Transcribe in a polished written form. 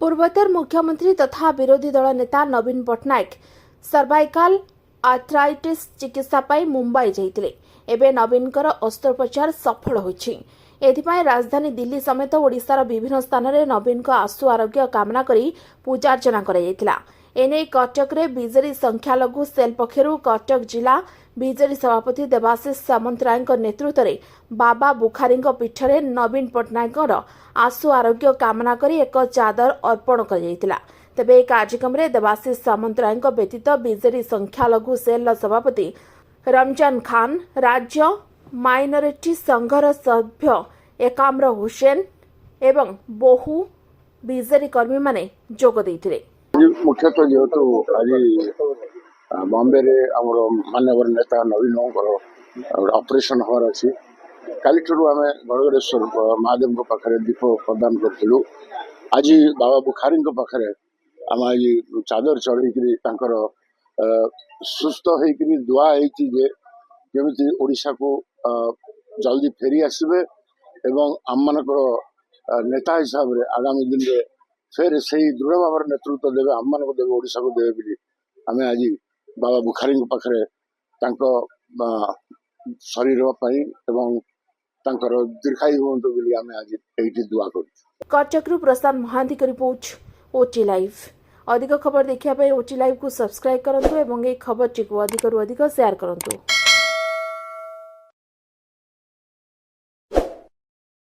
पूर्वोत्तर मुख्यमंत्री तथा विरोधी दल नेता नवीन पट्टनायक सर्वाइकाल आर्थराइटिस चिकित्सा पाई मुंबई जाइतिले। एबे नवीनकर अस्त्रोपचार सफल होइछि। एथिपाई राजधानी दिल्ली समेत ओडिशार विभिन्न स्थान में नवीन आशु आरोग्य कामना करी पूजार्चना कराଯାଇଥିଲା। एने कटक रे बीजेडी संख्यालघु सेल पक्षरु कटक जिला बीजेडी सभापति देवाशीष सामंतराय नेतृत्व में बाबा बुखारी पीठरे नवीन पट्टनायक आशु आरोग्य कामना करी एक चादर अर्पण कराଯାଇଥିଲା। तेबे एक कार्यक्रम में देवाशीष सामंतराय व्यतीत बीजेडी संख्यालघु सेल सभापति रमजान खान, राज्य माइनॉरिटी संघर सभ्य एकाम्र हुसैन एवं बहु बीजेडी कर्मी माने जोग देइथिले। मुख्यतः जेहेतु आज बॉम्बे रे आमर मान्यवर नेता नवीन ऑपरेशन हवार अच्छी काली आम गड़गड़ेश्वर महादेव पाखे दीप प्रदान करूँ। आज बाबा बुखारी पाखे आम आज चादर चढ़कर सुस्थ होकर दुआ होती ओडिशा को जल्दी फेरी आसबे एवं आम मानकर नेता हिसाब से आगामी दिन में फिर से दृढ़ भाव नेतृत्व देवे आम मान देवे ओडिशा को देवे बोली आम आज बाबा बुखारी पाखे शरीर एवं दीर्घायु हूँ बोली आम आज ये दुआ कर। कटक प्रशांत महांती की रिपोर्ट ओटी लाइव। अधिक खबर देखा ओटी लाइव को सब्सक्राइब करूँ और खबर टी अधिक शेयर करूँ।